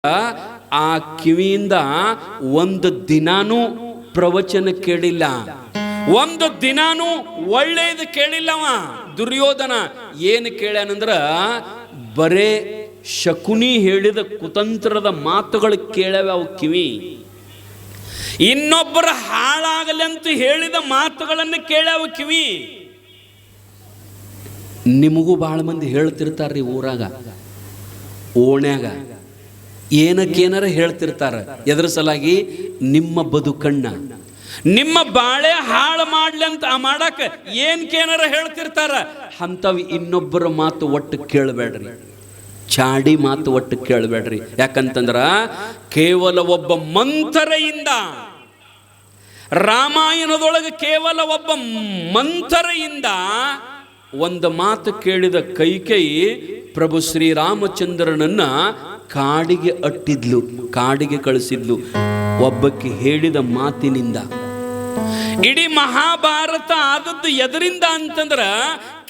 ಆ ಕಿವಿಯಿಂದ ಒಂದು ದಿನಾನೂ ಪ್ರವಚನ ಕೇಳಿಲ್ಲ, ಒಂದು ದಿನಾನೂ ಒಳ್ಳೆಯದು ಕೇಳಿಲ್ಲವ ದುರ್ಯೋಧನ. ಏನು ಕೇಳ್ಯಾನಂದ್ರ ಬರೇ ಶಕುನಿ ಹೇಳಿದ ಕುತಂತ್ರದ ಮಾತುಗಳು ಕೇಳವೆ ಅವು ಕಿವಿ. ಇನ್ನೊಬ್ಬರ ಹಾಳಾಗಲಿ ಅಂತ ಹೇಳಿದ ಮಾತುಗಳನ್ನು ಕೇಳವ ಕಿವಿ. ನಿಮಗೂ ಬಹಳ ಮಂದಿ ಹೇಳ್ತಿರ್ತಾರ್ರಿ ಊರಾಗ ಓಣ್ಯಾಗ ಏನಕ್ಕೇನಾರ ಹೇಳ್ತಿರ್ತಾರ. ಎದ್ರ ಸಲಾಗಿ ನಿಮ್ಮ ಬದುಕಣ್ಣ ನಿಮ್ಮ ಬಾಳೆ ಹಾಳು ಮಾಡ್ಲಿ ಅಂತ ಮಾಡಾಕ ಏನ್ಕೇನಾರ ಹೇಳ್ತಿರ್ತಾರ. ಅಂಥವು ಇನ್ನೊಬ್ಬರ ಮಾತು ಒಟ್ಟು ಕೇಳಬೇಡ್ರಿ, ಚಾಡಿ ಮಾತು ಒಟ್ಟು ಕೇಳಬೇಡ್ರಿ. ಯಾಕಂತಂದ್ರ ಕೇವಲ ಒಬ್ಬ ಮಂಥರೆಯಿಂದ, ರಾಮಾಯಣದೊಳಗೆ ಕೇವಲ ಒಬ್ಬ ಮಂಥರೆಯಿಂದ ಒಂದು ಮಾತು ಕೇಳಿದ ಕೈಕೇಯಿ ಪ್ರಭು ಶ್ರೀರಾಮಚಂದ್ರನನ್ನ ಕಾಡಿಗೆ ಅಟ್ಟಿದ್ಲು, ಕಾಡಿಗೆ ಕಳಿಸಿದ್ಲು ಒಬ್ಬಕ್ಕೆ ಹೇಳಿದ ಮಾತಿನಿಂದ. ಇಡೀ ಮಹಾಭಾರತ ಆದದ್ದು ಎದರಿಂದ ಅಂತಂದ್ರ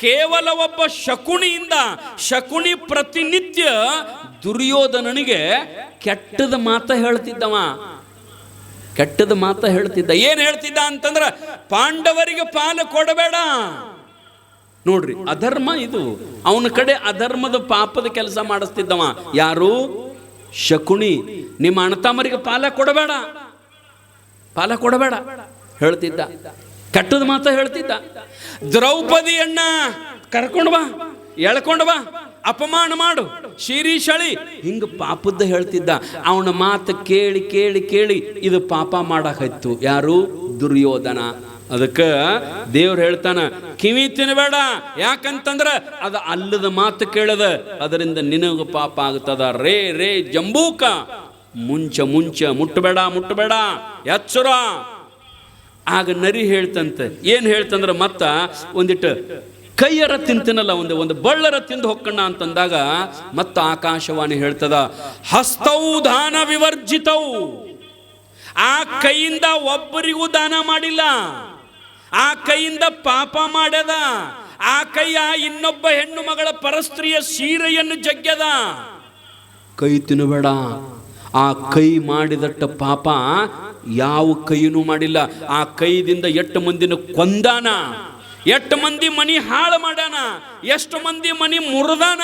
ಕೇವಲ ಒಬ್ಬ ಶಕುನಿಯಿಂದ. ಶಕುನಿ ಪ್ರತಿನಿತ್ಯ ದುರ್ಯೋಧನನಿಗೆ ಕೆಟ್ಟದ ಮಾತ ಹೇಳ್ತಿದ್ದವ, ಕೆಟ್ಟದ ಮಾತ ಹೇಳ್ತಿದ್ದ. ಏನ್ ಹೇಳ್ತಿದ್ದ ಅಂತಂದ್ರ ಪಾಂಡವರಿಗೆ ಪಾಲು ಕೊಡಬೇಡ. ನೋಡ್ರಿ, ಅಧರ್ಮ ಇದು. ಅವನ ಕಡೆ ಅಧರ್ಮದ ಪಾಪದ ಕೆಲಸ ಮಾಡಿಸ್ತಿದ್ದವ ಯಾರು? ಶಕುನಿ. ನಿಮ್ಮ ಅಣ್ಣತಮ್ಮರಿಗೆ ಪಾಲ ಕೊಡಬೇಡ, ಪಾಲ ಕೊಡಬೇಡ ಹೇಳ್ತಿದ್ದ, ಕೆಟ್ಟದ ಮಾತ ಹೇಳ್ತಿದ್ದ. ದ್ರೌಪದಿಯನ್ನ ಕರ್ಕೊಂಡು ಬಾ, ಎಳ್ಕೊಂಡು ಬಾ, ಅಪಮಾನ ಮಾಡು, ಶಿರೀಶಳಿ, ಹಿಂಗ ಪಾಪದ ಹೇಳ್ತಿದ್ದ. ಅವನ ಮಾತು ಕೇಳಿ ಕೇಳಿ ಕೇಳಿ ಇದು ಪಾಪ ಮಾಡಾಕತ್ತು ಯಾರು? ದುರ್ಯೋಧನ. ಅದಕ್ಕೆ ದೇವ್ರು ಹೇಳ್ತಾನ ಕಿವಿ ತಿನ್ನಬೇಡ. ಯಾಕಂತಂದ್ರ ಅದು ಅಲ್ಲದ ಮಾತು ಕೇಳದ, ಅದರಿಂದ ನಿನಗ ಪಾಪ ಆಗ್ತದ. ರೇ ರೇ ಜಂಬೂಕ, ಮುಂಚ ಮುಂಚ, ಮುಟ್ಟಬೇಡ ಮುಟ್ಟಬೇಡ, ಎಚ್ಚರ. ಆಗ ನರಿ ಹೇಳ್ತಂತೆ, ಏನ್ ಹೇಳ್ತಂದ್ರ ಮತ್ತ ಒಂದಿಟ್ಟು ಕೈಯರ ತಿಂತನಲ್ಲ, ಒಂದು ಬಳ್ಳರ ತಿಂದು ಹೊಕ್ಕಣ್ಣ ಅಂತಂದಾಗ ಮತ್ತ ಆಕಾಶವಾಣಿ ಹೇಳ್ತದ ಹಸ್ತೌ ದಾನ ವಿವರ್ಜಿತೌ. ಆ ಕೈಯಿಂದ ಒಬ್ಬರಿಗೂ ದಾನ ಮಾಡಿಲ್ಲ, ಆ ಕೈಯಿಂದ ಪಾಪ ಮಾಡ್ಯದ. ಆ ಕೈಯ ಇನ್ನೊಬ್ಬ ಹೆಣ್ಣು ಮಗಳ ಪರಸ್ತ್ರೀಯ ಸೀರೆಯನ್ನು ಜಗ್ಗ್ಯದ. ಕೈ ತಿನ್ನಬೇಡ. ಆ ಕೈ ಮಾಡಿದಟ್ಟ ಪಾಪ ಯಾವ ಕೈನೂ ಮಾಡಿಲ್ಲ. ಆ ಕೈದಿಂದ ಎಷ್ಟು ಮಂದಿನ ಕೊಂದಾನ, ಎಷ್ಟು ಮಂದಿ ಮನಿ ಹಾಳು ಮಾಡ್ಯಾನ, ಎಷ್ಟು ಮಂದಿ ಮನಿ ಮುರಿದಾನ.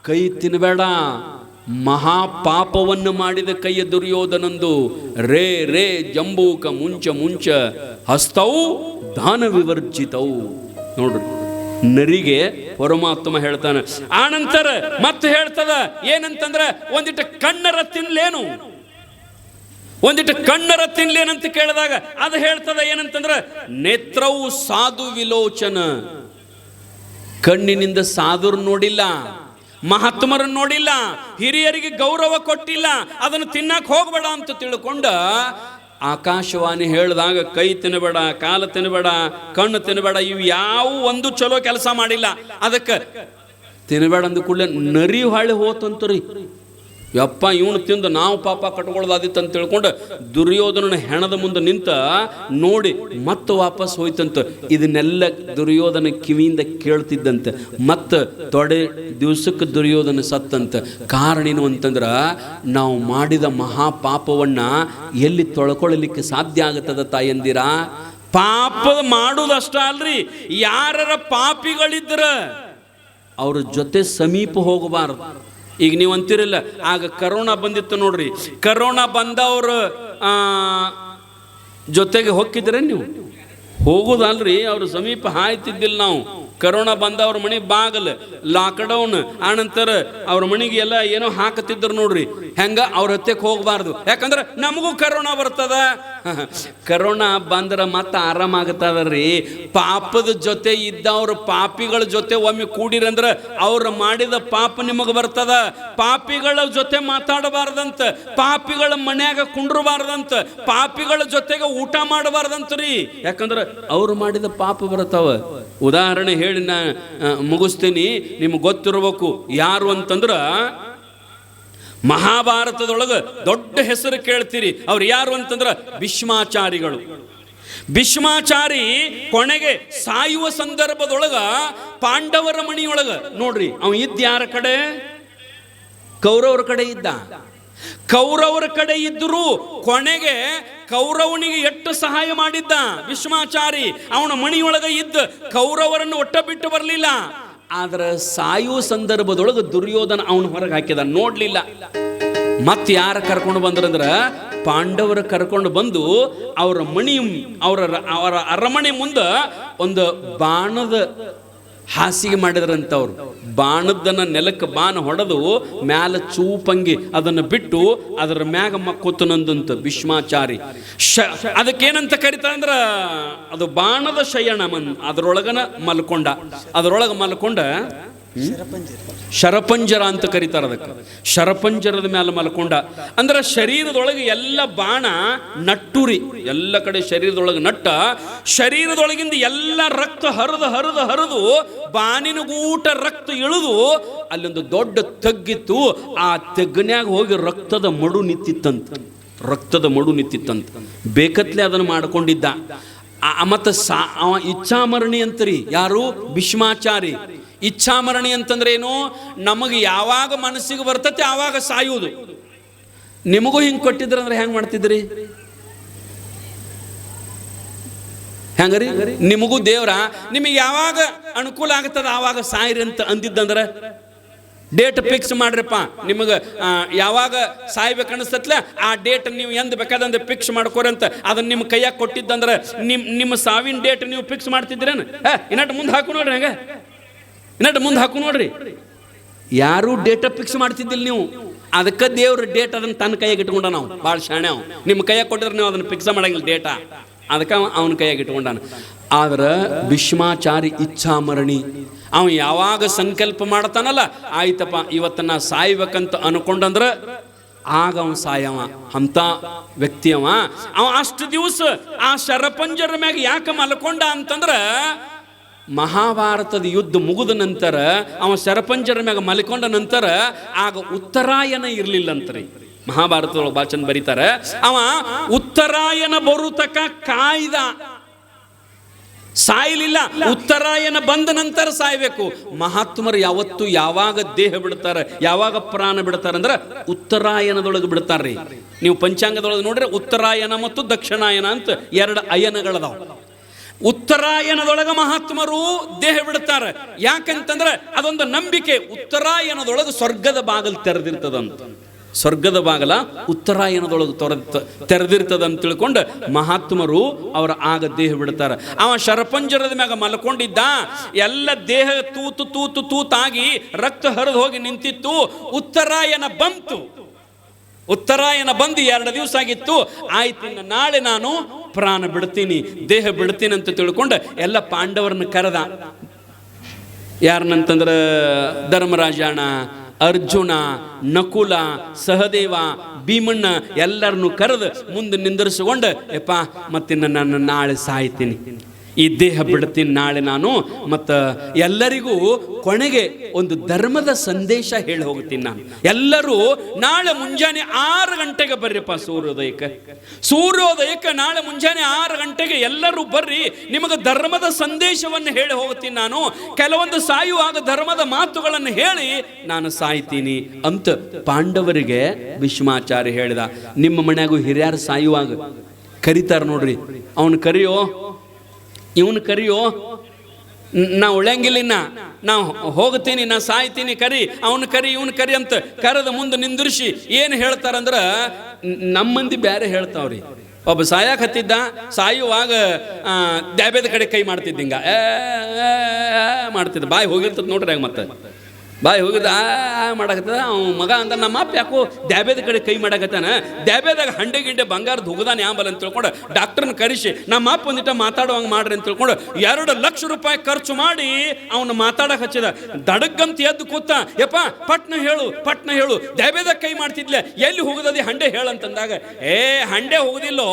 ಕೈ ತಿನ್ನಬೇಡ. ಮಹಾಪಾಪವನ್ನು ಮಾಡಿದ ಕೈಯ ದುರ್ಯೋಧನಂದು. ರೇ ರೇ ಜಂಬೂಕ, ಮುಂಚ ಮುಂಚ, ಹಸ್ತವು ದಾನ ವಿವರ್ಜಿತವು. ನೋಡ್ರಿ, ನರಿಗೆ ಪರಮಾತ್ಮ ಹೇಳ್ತಾನೆ. ಆನಂತರ ಮತ್ತೆ ಹೇಳ್ತದ ಏನಂತಂದ್ರ ಒಂದಿಟ್ಟು ಕಣ್ಣರ ತಿನ್ಲೇನು, ಒಂದಿಟ್ಟು ಕಣ್ಣರ ತಿನ್ಲೇನಂತ ಕೇಳಿದಾಗ ಅದು ಹೇಳ್ತದ ಏನಂತಂದ್ರ ನೇತ್ರವು ಸಾಧು ವಿಲೋಚನ. ಕಣ್ಣಿನಿಂದ ಸಾಧುರು ನೋಡಿಲ್ಲ, ಮಹಾತ್ಮರನ್ನು ನೋಡಿಲ್ಲ, ಹಿರಿಯರಿಗೆ ಗೌರವ ಕೊಟ್ಟಿಲ್ಲ, ಅದನ್ನು ತಿನ್ನಕ್ ಹೋಗ್ಬೇಡ ಅಂತ ತಿಳ್ಕೊಂಡ ಆಕಾಶವಾಣಿ ಹೇಳಿದಾಗ ಕೈ ತಿನ್ನಬೇಡ, ಕಾಲು ತಿನ್ನಬೇಡ, ಕಣ್ಣು ತಿನ್ನಬೇಡ, ಇವು ಯಾವ ಒಂದು ಚಲೋ ಕೆಲಸ ಮಾಡಿಲ್ಲ. ಅದಕ್ಕೆ ತಿನ್ನಬೇಡ ಅಂದ ಕೂಡಲೇ ನರಿ ಹಾಳಿ ಹೋತಂತ್ರಿ. ಯಪ್ಪ, ಇವನು ತಿಂದು ನಾವು ಪಾಪ ಕಟ್ಕೊಳ್ಳೋದಾದಿತ್ತು ಅಂತ ತಿಳ್ಕೊಂಡು ದುರ್ಯೋಧನನ ಹೆಣದ ಮುಂದೆ ನಿಂತ ನೋಡಿ ಮತ್ತೆ ವಾಪಸ್ ಹೋಯ್ತಂತ. ಇದನ್ನೆಲ್ಲ ದುರ್ಯೋಧನ ಕಿವಿಯಿಂದ ಕೇಳ್ತಿದ್ದಂತೆ. ಮತ್ತೆ ತೊಡೆ ದಿವಸಕ್ಕೆ ದುರ್ಯೋಧನ ಸತ್ತಂತ. ಕಾರಣ ಏನು ಅಂತಂದ್ರ ನಾವು ಮಾಡಿದ ಮಹಾಪಾಪವನ್ನ ಎಲ್ಲಿ ತೊಳ್ಕೊಳ್ಳಲಿಕ್ಕೆ ಸಾಧ್ಯ ಆಗುತ್ತದ ತಾಯಂದಿರ? ಪಾಪ ಮಾಡುವುದಷ್ಟ ಅಲ್ರಿ, ಯಾರ ಪಾಪಿಗಳಿದ್ರ ಅವ್ರ ಜೊತೆ ಸಮೀಪ ಹೋಗಬಾರದು. ಈಗ ನೀವು ಅಂತಿರಲ್ಲ, ಆಗ ಕರೋನಾ ಬಂದಿತ್ತು ನೋಡ್ರಿ, ಕರೋನಾ ಬಂದವ್ರ ಜೊತೆಗೆ ಹೋಗಿದ್ರೆ ನೀವು ಹೋಗೋದಲ್ರಿ, ಅವ್ರ ಸಮೀಪ ಹಾಯ್ತಿದ್ದಿಲ್ಲ ನಾವು. ಕರೋನಾ ಬಂದವ್ರ ಮನೆ ಬಾಗಲ್ ಲಾಕ್ಡೌನ್ ಆನಂತರ ಅವ್ರ ಮನೆಗೆ ಎಲ್ಲ ಏನೋ ಹಾಕತಿದ್ರು ನೋಡ್ರಿ, ಹೆಂಗ ಅವ್ರ ಹತ್ಯಕ್ಕೆ ಹೋಗಬಾರ್ದು. ಯಾಕಂದ್ರೆ ನಮಗೂ ಕರೋನಾ ಬರ್ತದ. ಕರೋನಾ ಬಂದ್ರ ಮತ್ತೆ ಆರಾಮಾಗತ್ತದ್ರಿ. ಪಾಪದ ಜೊತೆ ಇದ್ದವ್ರ ಪಾಪಿಗಳ ಜೊತೆ ಒಮ್ಮೆ ಕೂಡಿರಂದ್ರ ಅವ್ರ ಮಾಡಿದ ಪಾಪ ನಿಮಗೆ ಬರ್ತದ. ಪಾಪಿಗಳ ಜೊತೆ ಮಾತಾಡಬಾರ್ದಂತ, ಪಾಪಿಗಳ ಮನ್ಯಾಗ ಕುಂಡ್ರಬಾರ್ದಂತ, ಪಾಪಿಗಳ ಜೊತೆಗೆ ಊಟ ಮಾಡಬಾರ್ದಂತ್ರಿ. ಯಾಕಂದ್ರೆ ಅವ್ರು ಮಾಡಿದ ಪಾಪ ಬರ್ತಾವ. ಉದಾಹರಣೆ ಹೇಳಿ ನಾ ಮುಗಿಸ್ತೀನಿ. ನಿಮ್ಗೆ ಗೊತ್ತಿರಬೇಕು ಯಾರು ಅಂತಂದ್ರ ಮಹಾಭಾರತದೊಳಗೆ ದೊಡ್ಡ ಹೆಸರು ಕೇಳ್ತೀರಿ. ಅವ್ರು ಯಾರು ಅಂತಂದ್ರ ಭೀಷ್ಮಾಚಾರಿಗಳು. ಭೀಷ್ಮಾಚಾರಿ ಕೊನೆಗೆ ಸಾಯುವ ಸಂದರ್ಭದೊಳಗ ಪಾಂಡವರ ಮಣಿಯೊಳಗ ನೋಡ್ರಿ, ಅವ ಇದ್ದ ಯಾರ ಕಡೆ? ಕೌರವರ ಕಡೆ ಇದ್ದ. ಕೌರವರ ಕಡೆ ಇದ್ದರೂ ಕೊನೆಗೆ ಕೌರವನಿಗೆ ಎಷ್ಟು ಸಹಾಯ ಮಾಡಿದ್ದ ಭೀಷ್ಮಾಚಾರಿ. ಅವನ ಮಣಿಯೊಳಗೆ ಇದ್ದ ಕೌರವರನ್ನು ಒಟ್ಟ ಬಿಟ್ಟು ಬರಲಿಲ್ಲ. ಆದ್ರೆ ಸಾಯುವ ಸಂದರ್ಭದೊಳಗೆ ದುರ್ಯೋಧನ ಅವನ ಹೊರಗೆ ಹಾಕಿದ, ನೋಡ್ಲಿಲ್ಲ. ಮತ್ತೆ ಯಾರು ಕರ್ಕೊಂಡು ಬಂದ್ರಂದ್ರ ಪಾಂಡವರ ಕರ್ಕೊಂಡು ಬಂದು ಅವರ ಮಣಿ ಅವರ ಅರಮನೆ ಮುಂದೆ ಒಂದು ಬಾಣದ ಹಾಸಿಗೆ ಮಾಡಿದ್ರಂತವ್ರು. ಬಾಣದನ್ನ ನೆಲಕ್ಕೆ ಬಾಣ ಹೊಡೆದು ಮ್ಯಾಲ ಚೂಪಂಗಿ ಅದನ್ನು ಬಿಟ್ಟು ಅದರ ಮ್ಯಾಗ ಮಕ್ಕೊತ್ತನಂದಂತ ಭೀಷ್ಮಾಚಾರಿ. ಅದಕ್ಕೇನಂತ ಕರಿತಾರಂದ್ರ ಅದು ಬಾಣದ ಶಯನ. ಅದರೊಳಗನ ಮಲ್ಕೊಂಡ. ಅದರೊಳಗೆ ಮಲ್ಕೊಂಡ ಶರಪಂಜರ ಅಂತ ಕರೀತಾರ ಅದಕ್ಕೆ. ಶರಪಂಜರದ ಮೇಲೆ ಮಲ್ಕೊಂಡ ಅಂದ್ರೆ ಶರೀರದೊಳಗೆ ಎಲ್ಲ ಬಾಣ ನಟ್ಟುರಿ, ಎಲ್ಲ ಕಡೆ ಶರೀರದೊಳಗೆ ನಟ್ಟ, ಶರೀರದೊಳಗಿಂದ ಎಲ್ಲ ರಕ್ತ ಹರಿದು ಬಾನಿನಗೂಟ ರಕ್ತ ಇಳಿದು ಅಲ್ಲೊಂದು ದೊಡ್ಡ ತಗ್ಗಿತ್ತು. ಆ ತೆಗ್ಗನ್ಯಾಗ ಹೋಗಿ ರಕ್ತದ ಮಡು ನಿಂತಿತ್ತಂತ. ಬೇಕತ್ಲೆ ಅದನ್ನು ಮಾಡ್ಕೊಂಡಿದ್ದ. ಮತ್ತ ಅವ ಇಚ್ಛಾಮರಣಿ ಅಂತರಿ. ಯಾರು? ಭೀಷ್ಮಾಚಾರಿ. ಇಚ್ಛಾಮರಣಿ ಅಂತಂದ್ರೆ ಏನು? ನಮಗೆ ಯಾವಾಗ ಮನಸ್ಸಿಗೆ ಬರ್ತತೆ ಆವಾಗ ಸಾಯುವುದು. ನಿಮಗೂ ಹಿಂಗೆ ಕೊಟ್ಟಿದ್ರ ಅಂದ್ರೆ ಹೆಂಗ್ ಮಾಡ್ತಿದ್ರಿ? ಹೆಂಗರಿ? ನಿಮಗೂ ದೇವ್ರ ನಿಮಗೆ ಯಾವಾಗ ಅನುಕೂಲ ಆಗ್ತದ ಆವಾಗ ಸಾಯಿರಿ ಅಂತ ಅಂದಿದ್ದಂದ್ರ ಡೇಟ್ ಫಿಕ್ಸ್ ಮಾಡ್ರಪ್ಪ. ನಿಮಗೆ ಯಾವಾಗ ಸಾಯ್ಬೇಕನ್ನಿಸ್ತತ್ಲ ಆ ಡೇಟ್ ನೀವು ಎಂದ್ ಬೇಕಾದಂದ್ರೆ ಫಿಕ್ಸ್ ಮಾಡ್ಕೋರಿ ಅಂತ ಅದನ್ನ ನಿಮ್ಮ ಕೈಯಾಗ ಕೊಟ್ಟಿದ್ದಂದ್ರೆ ನಿಮ್ಮ ಸಾವಿನ ಡೇಟ್ ನೀವು ಫಿಕ್ಸ್ ಮಾಡ್ತಿದ್ರೇನು? ಇನ್ನಟ್ಟು ಮುಂದೆ ಹಾಕು ನೋಡ್ರಿ. ಹಂಗ ಇನ್ನಟ್ಟು ಮುಂದೆ ಹಾಕು ನೋಡ್ರಿ. ಯಾರು ಡೇಟ ಫಿಕ್ಸ್ ಮಾಡ್ತಿದ್ದಿಲ್ಲ ನೀವು. ಅದಕ್ಕೆ ದೇವ್ರ ಡೇಟ್ ಅದನ್ನ ತನ್ನ ಕೈಯಾಗ ಇಟ್ಕೊಂಡ. ನಾವು ಭಾಳ ಶಾಣೆ. ಅವ್ ನಿಮ್ಮ ಕೈಯಾಗ ಕೊಟ್ಟಿದ್ರೆ ನೀವು ಅದನ್ನ ಫಿಕ್ಸ್ ಮಾಡಂಗಿಲ್ಲ ಡೇಟಾ. ಅದಕ್ಕೆ ಅವನ ಕೈಯಾಗ ಇಟ್ಕೊಂಡಾನ. ಆದ್ರೆ ಭೀಷ್ಮಾಚಾರಿ ಇಚ್ಛಾಮರಣಿ. ಅವ ಯಾವಾಗ ಸಂಕಲ್ಪ ಮಾಡ್ತಾನಲ್ಲ, ಆಯ್ತಪ್ಪ ಇವತ್ತನ್ನ ಸಾಯ್ಬೇಕಂತ ಅನ್ಕೊಂಡಂದ್ರ ಆಗ ಅವನು ಸಾಯವ. ಅಂತ ವ್ಯಕ್ತಿ ಅವ ಅಷ್ಟು ದಿವಸ ಆ ಶರಪಂಜರ ಮ್ಯಾಗ ಯಾಕೆ ಮಲ್ಕೊಂಡ ಅಂತಂದ್ರ, ಮಹಾಭಾರತದ ಯುದ್ಧ ಮುಗಿದ ನಂತರ ಅವ ಶರಪಂಜರ ಮ್ಯಾಗ ಮಲ್ಕೊಂಡ ನಂತರ ಆಗ ಉತ್ತರಾಯಣ ಇರ್ಲಿಲ್ಲ ಅಂತರಿ. ಮಹಾಭಾರತದೊಳಗೆ ಭಾಳ ಚಂದ ಬರೀತಾರೆ. ಅವ ಉತ್ತರಾಯಣ ಬರುತಕ ಕಾಯ್ದ, ಸಾಯಲಿಲ್ಲ. ಉತ್ತರಾಯಣ ಬಂದ ನಂತರ ಸಾಯ್ಬೇಕು. ಮಹಾತ್ಮರು ಯಾವತ್ತು ಯಾವಾಗ ದೇಹ ಬಿಡ್ತಾರೆ, ಯಾವಾಗ ಪ್ರಾಣ ಬಿಡ್ತಾರೆ ಅಂದ್ರೆ ಉತ್ತರಾಯಣದೊಳಗೆ ಬಿಡ್ತಾರ್ರಿ. ನೀವು ಪಂಚಾಂಗದೊಳಗೆ ನೋಡ್ರಿ ಉತ್ತರಾಯಣ ಮತ್ತು ದಕ್ಷಿಣಾಯನ ಅಂತ ಎರಡು ಅಯನಗಳದಾವ. ಉತ್ತರಾಯಣದೊಳಗ ಮಹಾತ್ಮರು ದೇಹ ಬಿಡ್ತಾರೆ. ಯಾಕಂತಂದ್ರೆ ಅದೊಂದು ನಂಬಿಕೆ. ಉತ್ತರಾಯಣದೊಳಗೆ ಸ್ವರ್ಗದ ಬಾಗಲು ತೆರೆದಿರ್ತದಂತ. ಸ್ವರ್ಗದ ಬಾಗಲ ಉತ್ತರಾಯಣದೊಳಗೆ ತೆರೆದಿರ್ತದಂತ ತಿಳ್ಕೊಂಡು ಮಹಾತ್ಮರು ಅವರ ಆಗ ದೇಹ ಬಿಡ್ತಾರೆ. ಅವ ಶರಪಂಜರದ ಮ್ಯಾಗ ಮಲ್ಕೊಂಡಿದ್ದ. ಎಲ್ಲ ದೇಹ ತೂತಾಗಿ ರಕ್ತ ಹರಿದು ಹೋಗಿ ನಿಂತಿತ್ತು. ಉತ್ತರಾಯಣ ಬಂತು. ಉತ್ತರಾಯಣ ಬಂದು 2 ದಿವಸ ಆಗಿತ್ತು. ಆಯ್ತು, ಇನ್ನು ನಾಳೆ ನಾನು ಪ್ರಾಣ ಬಿಡ್ತೀನಿ, ದೇಹ ಬಿಡ್ತೀನಿ ಅಂತ ತಿಳ್ಕೊಂಡು ಎಲ್ಲ ಪಾಂಡವರನ್ನ ಕರೆದ. ಯಾರನ್ನಂತಂದ್ರೆ ಧರ್ಮರಾಜಾಣ, ಅರ್ಜುನ, ನಕುಲ, ಸಹದೇವ, ಭೀಮಣ್ಣ ಎಲ್ಲರನ್ನು ಕರೆದು ಮುಂದೆ ನಿಂದಿರಿಸಿಕೊಂಡು, ಯಪ್ಪ ಮತ್ತಿನ್ನು ನಾನು ನಾಳೆ ಸಾಯ್ತೀನಿ, ಈ ದೇಹ ಬಿಡ್ತೀನಿ ನಾಳೆ ನಾನು. ಮತ್ತು ಎಲ್ಲರಿಗೂ ಕೊನೆಗೆ ಒಂದು ಧರ್ಮದ ಸಂದೇಶ ಹೇಳಿ ಹೋಗ್ತೀನಿ ನಾನು. ಎಲ್ಲರೂ ನಾಳೆ ಮುಂಜಾನೆ 6 ಗಂಟೆಗೆ ಬರ್ರಿಪ್ಪ ಸೂರ್ಯೋದಯಕ್ಕೆ ನಾಳೆ ಮುಂಜಾನೆ 6 ಗಂಟೆಗೆ ಎಲ್ಲರೂ ಬರ್ರಿ, ನಿಮಗೆ ಧರ್ಮದ ಸಂದೇಶವನ್ನು ಹೇಳಿ ಹೋಗ್ತೀನಿ ನಾನು. ಕೆಲವೊಂದು ಸಾಯುವಾಗ ಧರ್ಮದ ಮಾತುಗಳನ್ನು ಹೇಳಿ ನಾನು ಸಾಯ್ತೀನಿ ಅಂತ ಪಾಂಡವರಿಗೆ ಭೀಷ್ಮಾಚಾರ್ಯ ಹೇಳಿದ. ನಿಮ್ಮ ಮನ್ಯಾಗೂ ಹಿರಿಯರು ಸಾಯುವಾಗ ಕರೀತಾರ ನೋಡ್ರಿ, ಅವನು ಕರೆಯೋ, ಇವನು ಕರಿಯೋ, ನಾ ಉಳಂಗಿಲ್ಲ, ನಾ ಹೋಗ್ತೀನಿ, ನಾ ಸಾಯ್ತೀನಿ, ಕರಿ, ಅವನು ಕರಿ, ಇವನು ಕರಿ ಅಂತ ಕರೆದ ಮುಂದೆ ನಿಂದಿರಿಸಿ ಏನು ಹೇಳ್ತಾರಂದ್ರ, ನಮ್ಮ ಮಂದಿ ಬೇರೆ ಹೇಳ್ತಾವ್ರಿ. ಒಬ್ಬ ಸಾಯಕ್ ಹತ್ತಿದ್ದ, ಸಾಯುವಾಗ ದ್ಯಾಬೇದ ಕಡೆ ಕೈ ಮಾಡ್ತಿದ್ದ, ಹಿಂಗ ಮಾಡ್ತಿದ್ದ. ಬಾಯಿ ಹೋಗಿರ್ತದ ನೋಡ್ರಿ. ಆಗ ಮತ್ತೆ ಬಾಯಿ ಹೋಗಿದ್ದ ಮಾಡಕತ್ತದ. ಅವ ಮಗ ಅಂತ ನಮ್ಮ ಅಪ್ಪ ಯಾಕೋ ದ್ಯಾಬೇದ ಕಡೆ ಕೈ ಮಾಡಕತ್ತಾನ, ದ್ಯಾಬೇದಾಗ ಹಂಡೆ ಗಿಂಡೆ ಬಂಗಾರದ ಹುಗದಾನ ಯಾಂಬಲ್ ಅಂತ ತಿಳ್ಕೊಂಡು ಡಾಕ್ಟರ್ನ ಕರೆಸಿ ನಮ್ಮ ಅಪ್ಪ ಒಂದಿಟ ಮಾತಾಡುವಂಗೆ ಮಾಡ್ರಿ ಅಂತ ತಿಳ್ಕೊಂಡು 2 ಲಕ್ಷ ರೂಪಾಯಿ ಖರ್ಚು ಮಾಡಿ ಅವನು ಮಾತಾಡಕ್ ಹಚ್ಚಿದ. ದಡಗ್ಗಂತ ಎದ್ದು ಕೂತ, ಯಪ್ಪ ಪಟ್ನ ಹೇಳು ದ್ಯಾಬೇದಾಗ ಕೈ ಮಾಡ್ತಿದ್ಲೆ, ಎಲ್ಲಿ ಹೋಗದಿ ಹಂಡೆ ಹೇಳಂತಂದಾಗ, ಹಂಡೆ ಹೋಗುದಿಲ್ಲೋ,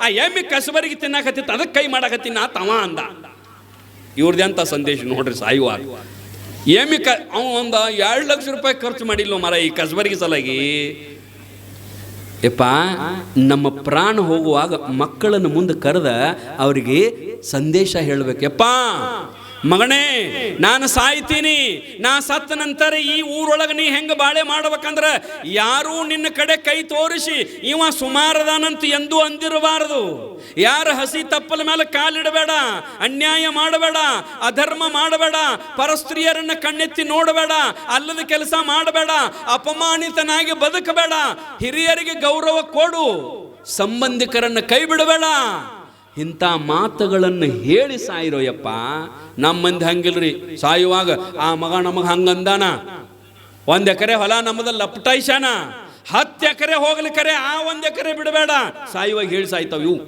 ಆ ಎಮ್ಮಿ ಕಸಬರಿಗೆ ತಿನ್ನಾಕತ್ತಿತ್ತು, ಅದಕ್ಕೆ ಕೈ ಮಾಡಕತ್ತೀನಿ ನಾ ತವ ಅಂದ. ಇವ್ರದ್ದೆ ಅಂತ ಸಂದೇಶ ನೋಡ್ರಿ. ಸಾಯುವಾಗ ಅವ ಒಂದು 2 ಲಕ್ಷ ರೂಪಾಯಿ ಖರ್ಚು ಮಾಡಿಲ್ಲ ಮರ ಈ ಕಸಬರಿಗೆ ಸಲಾಗಿ. ಯಪ್ಪ, ನಮ್ಮ ಪ್ರಾಣ ಹೋಗುವಾಗ ಮಕ್ಕಳನ್ನು ಮುಂದೆ ಕರೆದ ಅವರಿಗೆ ಸಂದೇಶ ಹೇಳ್ಬೇಕು. ಯಪ್ಪ, ಮಗನೇ ನಾನು ಸಾಯ್ತೀನಿ, ನಾ ಸತ್ತ ನಂತರ ಈ ಊರೊಳಗೆ ನೀ ಹೆಂಗೆ ಬಾಳೆ ಮಾಡ್ಬೇಕಂದ್ರೆ ಯಾರೂ ನಿನ್ನ ಕಡೆ ಕೈ ತೋರಿಸಿ ಇವ ಸುಮಾರದಾನಂತ ಎಂದೂ ಅಂದಿರಬಾರದು. ಯಾರು ಹಸಿ ತಪ್ಪಲ ಮೇಲೆ ಕಾಲಿಡಬೇಡ, ಅನ್ಯಾಯ ಮಾಡಬೇಡ, ಅಧರ್ಮ ಮಾಡಬೇಡ, ಪರಸ್ತ್ರೀಯರನ್ನ ಕಣ್ಣೆತ್ತಿ ನೋಡಬೇಡ, ಅಲ್ಲದ ಕೆಲಸ ಮಾಡಬೇಡ, ಅಪಮಾನಿತನಾಗಿ ಬದುಕಬೇಡ, ಹಿರಿಯರಿಗೆ ಗೌರವ ಕೊಡು, ಸಂಬಂಧಿಕರನ್ನ ಕೈ ಬಿಡಬೇಡ. ಇಂಥ ಮಾತುಗಳನ್ನು ಹೇಳಿ ಸಾಯಿರೋಯಪ್ಪ. ನಮ್ಮ ಮಂದಿ ಹಂಗಿಲ್ರಿ, ಸಾಯುವಾಗ ಆ ಮಗ ನಮಗೆ ಹಂಗಂದಾನ, 1 ಎಕರೆ ಹೊಲ ನಮ್ಮದ ಲಪಟಾಯಿಸಾನ, 10 ಎಕರೆ ಹೋಗ್ಲಿ ಕರೆ ಆ 1 ಎಕರೆ ಬಿಡಬೇಡ, ಸಾಯುವಾಗ ಹೇಳಿ ಸಾಯ್ತಾವ ಇವು.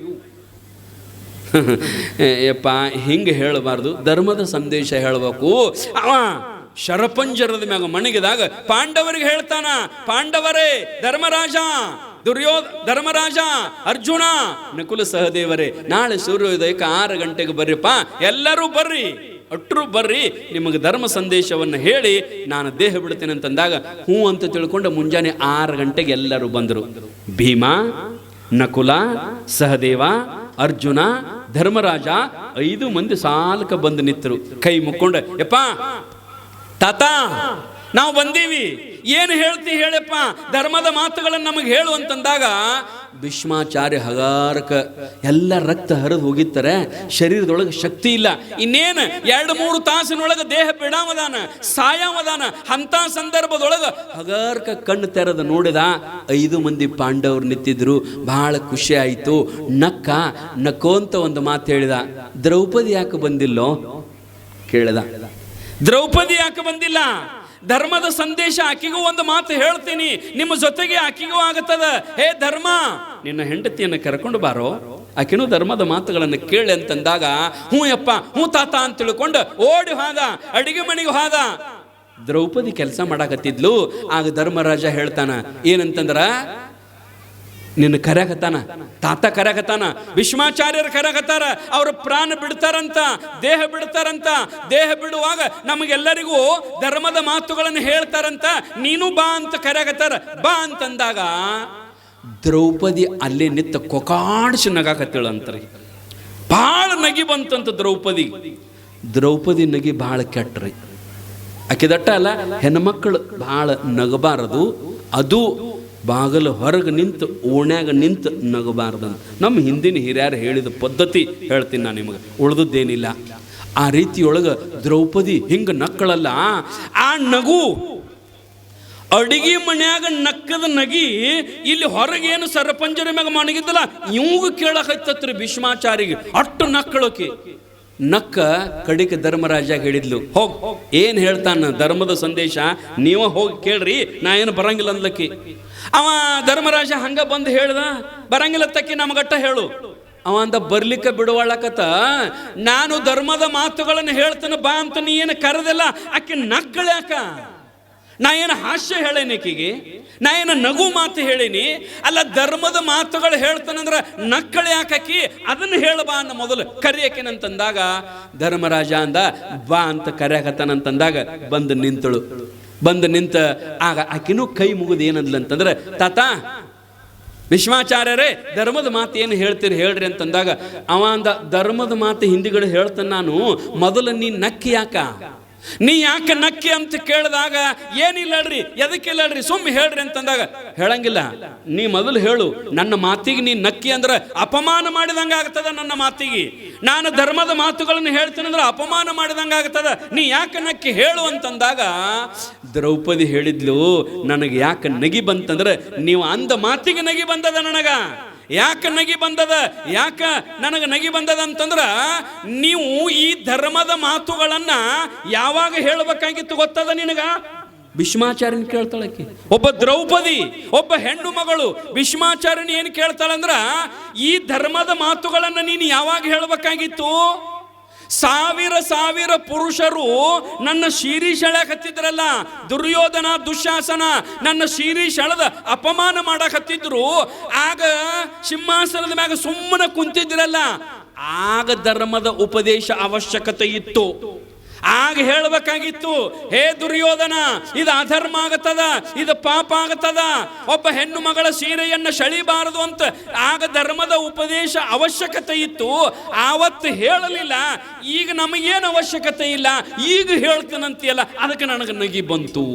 ಯಪ್ಪ ಹಿಂಗೆ ಹೇಳಬಾರ್ದು, ಧರ್ಮದ ಸಂದೇಶ ಹೇಳಬೇಕು. ಅವ ಶರಪಂಜರದ ಮ್ಯಾಗ ಮಣಗಿದಾಗ ಪಾಂಡವರಿಗೆ ಹೇಳ್ತಾನ, ಪಾಂಡವರೇ, ಧರ್ಮರಾಜ, ಧರ್ಮರಾಜ, ಅರ್ಜುನ, ನಕುಲ ಸಹದೇವರೇ, ನಾಳೆ ಸೂರ್ಯೋದಯಕ್ಕೆ 6 ಗಂಟೆಗೆ ಬರ್ರಿಪ್ಪ, ಎಲ್ಲರೂ ಬರ್ರಿ, ಅಟ್ರು ಬರ್ರಿ, ನಿಮಗೆ ಧರ್ಮ ಸಂದೇಶವನ್ನು ಹೇಳಿ ನಾನು ದೇಹ ಬಿಡ್ತೇನೆ ಅಂತಂದಾಗ ಹ್ಞೂ ಅಂತ ತಿಳ್ಕೊಂಡು ಮುಂಜಾನೆ 6 ಗಂಟೆಗೆ ಎಲ್ಲರೂ ಬಂದರು. ಭೀಮ, ನಕುಲ, ಸಹದೇವ, ಅರ್ಜುನ, ಧರ್ಮರಾಜ 5 ಮಂದಿ ಸಾಲಕ ಬಂದು ನಿಂತರು. ಕೈ ಮುಕ್ಕೊಂಡು, ಯಪ್ಪ ತಾತ ನಾವು ಬಂದೀವಿ, ಏನು ಹೇಳ್ತಿ ಹೇಳಪ್ಪ, ಧರ್ಮದ ಮಾತುಗಳನ್ನು ನಮಗೆ ಹೇಳು ಅಂತಂದಾಗ ಭೀಷ್ಮಾಚಾರ್ಯ ಹಗಾರಕ ಎಲ್ಲ ರಕ್ತ ಹರಿದು ಹೋಗಿತ್ತಾರೆ, ಶರೀರದೊಳಗೆ ಶಕ್ತಿ ಇಲ್ಲ, ಇನ್ನೇನು 2-3 ತಾಸಿನೊಳಗೆ ದೇಹ ಬಿಡಾಮದಾನ, ಸಾಯಾಮದಾನ. ಅಂತ ಸಂದರ್ಭದೊಳಗೆ ಹಗಾರಕ ಕಣ್ಣು ತೆರೆದು ನೋಡಿದ 5 ಮಂದಿ ಪಾಂಡವರು ನಿಂತಿದ್ರು. ಬಹಳ ಖುಷಿ ಆಯಿತು. ನಕ್ಕೋಂತ ಒಂದು ಮಾತು ಹೇಳಿದ, ದ್ರೌಪದಿ ಯಾಕೆ ಬಂದಿಲ್ಲೋ ಕೇಳಿದ. ದ್ರೌಪದಿ ಯಾಕೆ ಬಂದಿಲ್ಲ? ಧರ್ಮದ ಸಂದೇಶ ಆಕಿಗೂ ಒಂದು ಮಾತು ಹೇಳ್ತೀನಿ, ನಿಮ್ಮ ಜೊತೆಗೆ ಆಕಿಗೂ ಆಗತ್ತದ. ಹೇ ಧರ್ಮ, ನಿನ್ನ ಹೆಂಡತಿಯನ್ನು ಕರ್ಕೊಂಡು ಬಾರೋ, ಆಕಿನೂ ಧರ್ಮದ ಮಾತುಗಳನ್ನು ಕೇಳಿ ಅಂತಂದಾಗ ಹ್ಞೂ ಯಪ್ಪ, ಹ್ಞೂ ತಾತ ಅಂತ ತಿಳ್ಕೊಂಡು ಓಡಿ ಹೋದ, ಅಡಿಗೆ ಮನೆಗೆ ಹೋದ. ದ್ರೌಪದಿ ಕೆಲಸ ಮಾಡಾಕತ್ತಿದ್ಲು. ಆಗ ಧರ್ಮರಾಜ ಹೇಳ್ತಾನ ಏನಂತಂದ್ರ, ನಿನ್ನ ಕರ್ಯಾಕತ್ತಾನ, ತಾತ ಕರ್ಯಾಕತ್ತಾನ, ಭೀಷ್ಮಾಚಾರ್ಯರು ಕರ್ಯಾಕತ್ತಾರ, ಅವ್ರ ಪ್ರಾಣ ಬಿಡ್ತಾರಂತ, ದೇಹ ಬಿಡ್ತಾರಂತ. ದೇಹ ಬಿಡುವಾಗ ನಮಗೆಲ್ಲರಿಗೂ ಧರ್ಮದ ಮಾತುಗಳನ್ನು ಹೇಳ್ತಾರಂತ, ನೀನು ಬಾ ಅಂತ ಕರ್ಯಾಕತ್ತಾರ, ಬಾ ಅಂತಂದಾಗ ದ್ರೌಪದಿ ಅಲ್ಲೇ ನಿಂತ ಕೊಕಾಡಿಸಿ ನಗಾಕತ್ತೇಳಂತ್ರಿ. ಭಾಳ ನಗಿ ಬಂತಂತ ದ್ರೌಪದಿ ನಗಿ ಭಾಳ ಕೆಟ್ಟ್ರಿ. ಆಕಿದಟ್ಟ ಅಲ್ಲ, ಹೆಣ್ಮಕ್ಕಳು ಭಾಳ ನಗಬಾರದು, ಅದು ಬಾಗಲು ಹೊರಗೆ ನಿಂತು ಓಣ್ಯಾಗ ನಿಂತು ನಗಬಾರ್ದಂತ ನಮ್ಮ ಹಿಂದಿನ ಹಿರಿಯರು ಹೇಳಿದ ಪದ್ಧತಿ ಹೇಳ್ತೀನಿ ನಾನು ನಿಮಗೆ, ಉಳಿದದ್ದೇನಿಲ್ಲ. ಆ ರೀತಿಯೊಳಗೆ ದ್ರೌಪದಿ ಹಿಂಗೆ ನಕ್ಕಳಲ್ಲ, ಆ ನಗು ಅಡಿಗೆ ಮನ್ಯಾಗ ನಕ್ಕದ ನಗಿ ಇಲ್ಲಿ ಹೊರಗೇನು ಸರಪಂಜರ ಮ್ಯಾಗ ಮಣಗಿದ್ದಲ್ಲ ಇವಾಗ ಕೇಳಕೈತತ್ರಿ ಭೀಷ್ಮಾಚಾರಿಗೆ. ಅಟ್ಟು ನಕ್ಕಳೋಕೆ ನಕ್ಕ ಕಡಿಕ ಧರ್ಮರಾಜ ಹೇಳಿದ್ಲು, ಹೋಗ್ ಏನ್ ಹೇಳ್ತಾನ ಧರ್ಮದ ಸಂದೇಶ ನೀವ ಹೋಗಿ ಕೇಳ್ರಿ, ನಾ ಏನು ಬರಂಗಿಲ್ಲ ಅಂದ್ಲಕ್ಕಿ. ಅವ ಧರ್ಮರಾಜ ಹಂಗ ಬಂದು ಹೇಳ್ದ, ಬರಂಗಿಲ್ಲ ತಕ್ಕಿ ನಮಗಟ್ಟ ಹೇಳು. ಅವ ಅಂದ ಬರ್ಲಿಕ್ಕೆ ಬಿಡುವಳಕತ್ತ, ನಾನು ಧರ್ಮದ ಮಾತುಗಳನ್ನು ಹೇಳ್ತಾನೆ ಬಾ ಅಂತ ನೀ ಏನು ಕರೆದಿಲ್ಲ. ಆಕೆ ನಕ್ಕಳ್ಯಾಕ? ನಾ ಏನು ಹಾಸ್ಯ ಹೇಳೇನಿ ಆಕಿಗೆ? ನಾ ಏನು ನಗು ಮಾತು ಹೇಳೀನಿ? ಅಲ್ಲ, ಧರ್ಮದ ಮಾತುಗಳು ಹೇಳ್ತಾನಂದ್ರ ನಕ್ಕಳೆ ಯಾಕಿ? ಅದನ್ನು ಹೇಳಬಾ ಅನ್ನ ಮೊದಲು ಕರಿಯಕೇನಂತಂದಾಗ ಧರ್ಮರಾಜ ಅಂದ ಬಾ ಅಂತ ಕರೆಯಕತ್ತಾನಂತಂದಾಗ ಬಂದು ನಿಂತಳು. ಬಂದು ನಿಂತ ಆಗ ಆಕಿನೂ ಕೈ ಮುಗಿದು ಏನಂದ್ಲ ಅಂತಂದ್ರೆ, ತಾತ ಭೀಷ್ಮಾಚಾರ್ಯರೇ ಧರ್ಮದ ಮಾತು ಏನು ಹೇಳ್ತೀರಿ ಹೇಳ್ರಿ ಅಂತಂದಾಗ ಅವ ಅಂದ, ಧರ್ಮದ ಮಾತು ಹಿಂದಿಗಳು ಹೇಳ್ತಾನೆ ನಾನು, ಮೊದಲು ನೀ ನಕ್ಕಿ ಯಾಕ? ನೀ ಯಾಕೆ ನಕ್ಕಿ ಅಂತ ಕೇಳಿದಾಗ ಏನಿಲ್ಲ ಹೇಳ್ರಿ, ಎದಕ್ಕಿಲ್ಲ ಹೇಳ್ರಿ, ಸುಮ್ಮನೆ ಹೇಳ್ರಿ ಅಂತಂದಾಗ ಹೇಳಂಗಿಲ್ಲ. ನೀ ಮೊದಲು ಹೇಳು, ನನ್ನ ಮಾತಿಗೆ ನೀ ನಕ್ಕಿ ಅಂದ್ರೆ ಅಪಮಾನ ಮಾಡಿದಂಗೆ ಆಗ್ತದ. ನನ್ನ ಮಾತಿಗೆ ನಾನು ಧರ್ಮದ ಮಾತುಗಳನ್ನು ಹೇಳ್ತೀನಿ ಅಂದ್ರೆ ಅಪಮಾನ ಮಾಡಿದಂಗೆ ಆಗ್ತದ. ನೀ ಯಾಕೆ ನಕ್ಕಿ ಹೇಳು ಅಂತಂದಾಗ ದ್ರೌಪದಿ ಹೇಳಿದ್ಲು, ನನಗೆ ಯಾಕೆ ನಗಿ ಬಂತಂದ್ರೆ ನೀವು ಅಂದ ಮಾತಿಗೆ ನಗಿ ಬಂದದ. ನನಗ ಯಾಕೆ ನಗಿ ಬಂದದ? ಯಾಕ ನನಗೆ ನಗಿ ಬಂದದ ಅಂತಂದ್ರ, ನೀವು ಈ ಧರ್ಮದ ಮಾತುಗಳನ್ನ ಯಾವಾಗ ಹೇಳಬೇಕಾಗಿತ್ತು ಗೊತ್ತದ ನಿನಗ? ಭೀಷ್ಮಾಚಾರ್ಯನ ಕೇಳ್ತಾಳಕ್ಕೆ. ಒಬ್ಬ ದ್ರೌಪದಿ, ಒಬ್ಬ ಹೆಣ್ಣು ಮಗಳು ಭೀಷ್ಮಾಚಾರ್ಯನ ಏನು ಕೇಳ್ತಾಳಂದ್ರ, ಈ ಧರ್ಮದ ಮಾತುಗಳನ್ನ ನೀನು ಯಾವಾಗ ಹೇಳಬೇಕಾಗಿತ್ತು? ಸಾವಿರ ಪುರುಷರು ನನ್ನ ಶಿರೀಷ್ ಎಳಕತ್ತಿದ್ರಲ್ಲ, ದುರ್ಯೋಧನ ದುಶ್ಯಾಸನ ನನ್ನ ಶಿರೀಷ್ ಎಳೆದ ಅಪಮಾನ ಮಾಡಕತ್ತಿದ್ರು. ಆಗ ಸಿಂಹಾಸನದ ಮ್ಯಾಗ ಸುಮ್ಮನೆ ಕುಂತಿದ್ರಲ್ಲ, ಆಗ ಧರ್ಮದ ಉಪದೇಶ ಅವಶ್ಯಕತೆ ಇತ್ತು. ಆಗ ಹೇಳಬೇಕಾಗಿತ್ತು, ಹೇ ದುರ್ಯೋಧನ, ಇದು ಅಧರ್ಮ ಆಗತ್ತದ, ಇದು ಪಾಪ ಆಗತ್ತದ, ಒಬ್ಬ ಹೆಣ್ಣು ಮಗಳ ಸೀರೆಯನ್ನು ಸೆಳಿಬಾರದು ಅಂತ ಆಗ ಧರ್ಮದ ಉಪದೇಶ ಅವಶ್ಯಕತೆ ಇತ್ತು. ಆವತ್ತು ಹೇಳಲಿಲ್ಲ. ಈಗ ನಮಗೇನು ಅವಶ್ಯಕತೆ ಇಲ್ಲ, ಈಗ ಹೇಳ್ತೀನಂತೀಯಲ್ಲ, ಅದಕ್ಕೆ ನನಗೆ ನಗಿ ಬಂತು.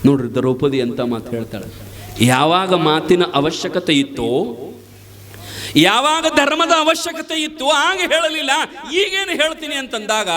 ನೋಡ್ರಿ ದ್ರೌಪದಿ ಅಂತ ಮಾತು ಹೇಳ್ತಾಳೆ. ಯಾವಾಗ ಮಾತಿನ ಅವಶ್ಯಕತೆ ಇತ್ತು, ಯಾವಾಗ ಧರ್ಮದ ಅವಶ್ಯಕತೆ ಇತ್ತು, ಆಗ ಹೇಳಲಿಲ್ಲ. ಈಗೇನು ಹೇಳ್ತೀನಿ ಅಂತಂದಾಗ